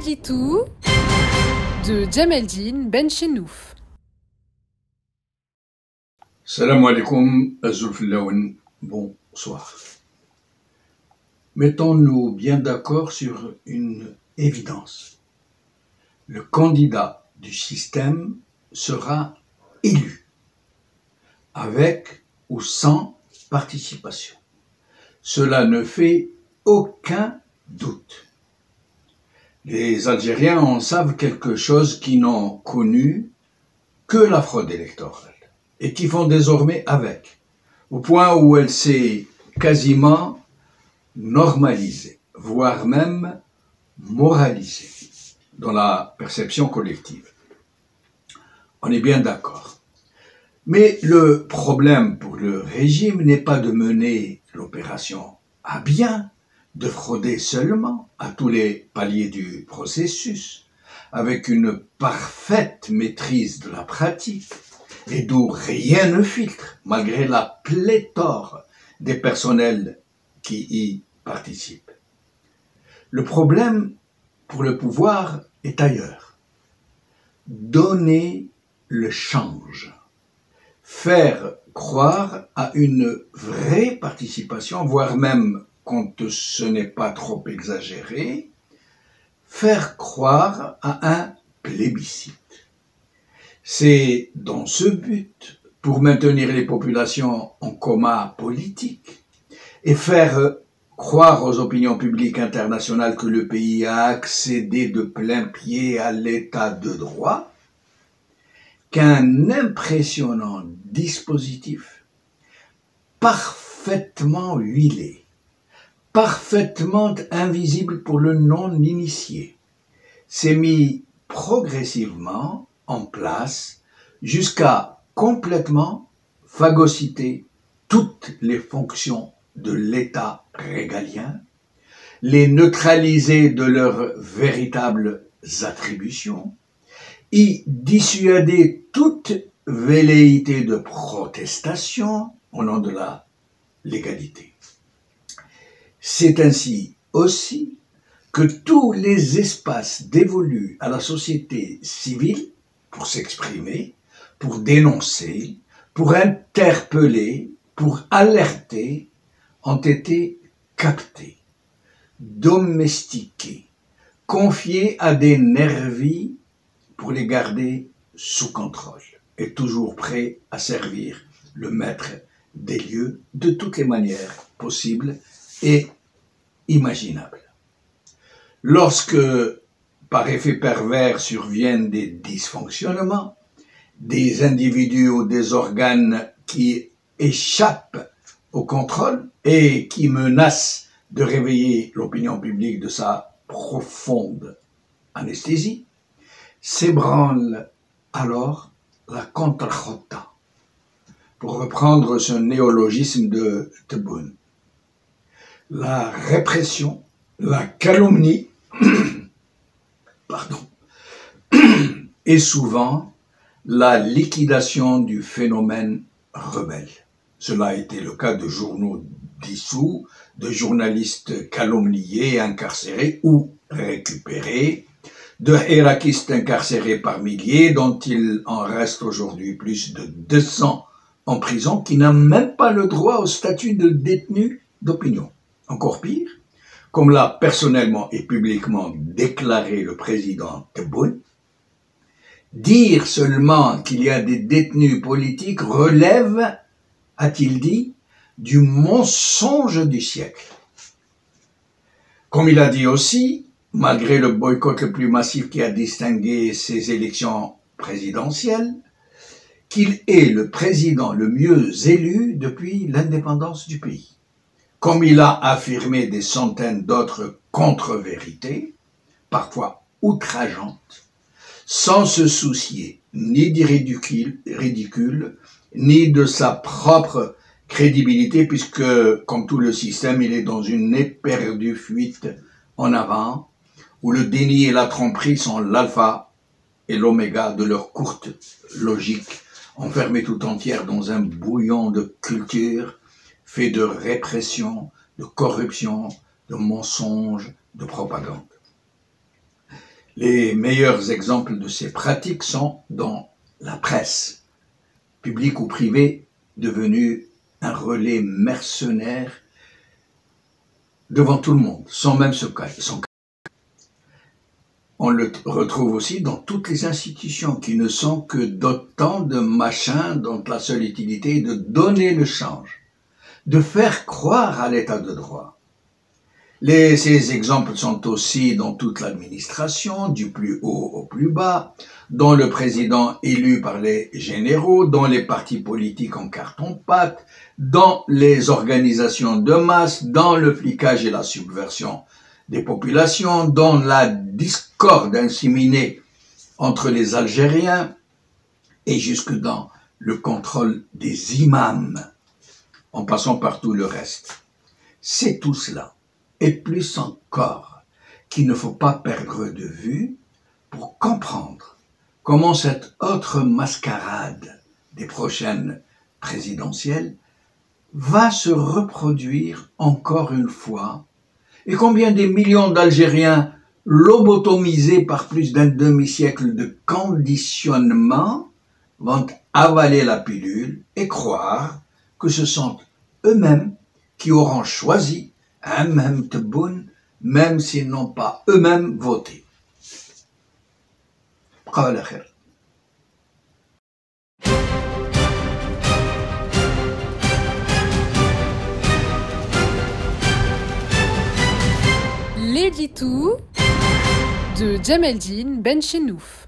Hadjitou de Djameldine Benchenouf. Salam alaikum, Azulfilaoun, bonsoir. Mettons-nous bien d'accord sur une évidence. Le candidat du système sera élu, avec ou sans participation. Cela ne fait aucun doute. Les Algériens en savent quelque chose qui n'ont connu que la fraude électorale et qui font désormais avec, au point où elle s'est quasiment normalisée, voire même moralisée dans la perception collective. On est bien d'accord. Mais le problème pour le régime n'est pas de mener l'opération à bien, de frauder seulement à tous les paliers du processus, avec une parfaite maîtrise de la pratique, et d'où rien ne filtre, malgré la pléthore des personnels qui y participent. Le problème pour le pouvoir est ailleurs. Donner le change. Faire croire à une vraie participation, voire même, quand ce n'est pas trop exagéré, faire croire à un plébiscite. C'est dans ce but, pour maintenir les populations en coma politique et faire croire aux opinions publiques internationales que le pays a accédé de plein pied à l'état de droit, qu'un impressionnant dispositif parfaitement huilé, parfaitement invisible pour le non-initié, s'est mis progressivement en place jusqu'à complètement phagocyter toutes les fonctions de l'État régalien, les neutraliser de leurs véritables attributions, y dissuader toute velléité de protestation au nom de la légalité. C'est ainsi aussi que tous les espaces dévolus à la société civile pour s'exprimer, pour dénoncer, pour interpeller, pour alerter, ont été captés, domestiqués, confiés à des nervis pour les garder sous contrôle et toujours prêts à servir le maître des lieux de toutes les manières possibles et imaginables. Lorsque, par effet pervers, surviennent des dysfonctionnements, des individus ou des organes qui échappent au contrôle et qui menacent de réveiller l'opinion publique de sa profonde anesthésie, s'ébranle alors la contrajota, pour reprendre ce néologisme de Tebboune. La répression, la calomnie, et souvent la liquidation du phénomène rebelle. Cela a été le cas de journaux dissous, de journalistes calomniés, incarcérés ou récupérés, de hérakistes incarcérés par milliers, dont il en reste aujourd'hui plus de 200 en prison, qui n'ont même pas le droit au statut de détenu d'opinion. Encore pire, comme l'a personnellement et publiquement déclaré le président Tebboune, dire seulement qu'il y a des détenus politiques relève, a-t-il dit, du mensonge du siècle. Comme il a dit aussi, malgré le boycott le plus massif qui a distingué ces élections présidentielles, qu'il est le président le mieux élu depuis l'indépendance du pays. Comme il a affirmé des centaines d'autres contre-vérités, parfois outrageantes, sans se soucier ni du ridicule, ni de sa propre crédibilité, puisque, comme tout le système, il est dans une éperdue fuite en avant, où le déni et la tromperie sont l'alpha et l'oméga de leur courte logique, enfermée tout entière dans un bouillon de culture, fait de répression, de corruption, de mensonges, de propagande. Les meilleurs exemples de ces pratiques sont dans la presse, publique ou privée, devenue un relais mercenaire devant tout le monde, sans même se cacher. On le retrouve aussi dans toutes les institutions qui ne sont que d'autant de machins dont la seule utilité est de donner le change, de faire croire à l'état de droit. Ces exemples sont aussi dans toute l'administration, du plus haut au plus bas, dans le président élu par les généraux, dans les partis politiques en carton-pâte, dans les organisations de masse, dans le flicage et la subversion des populations, dans la discorde inséminée entre les Algériens et jusque dans le contrôle des imams, en passant par tout le reste. C'est tout cela, et plus encore, qu'il ne faut pas perdre de vue pour comprendre comment cette autre mascarade des prochaines présidentielles va se reproduire encore une fois, et combien des millions d'Algériens lobotomisés par plus d'un demi-siècle de conditionnement vont avaler la pilule et croire que ce sont eux-mêmes qui auront choisi un même Tebboune, même s'ils n'ont pas eux-mêmes voté. L'édito de Djemeldine Benchenouf.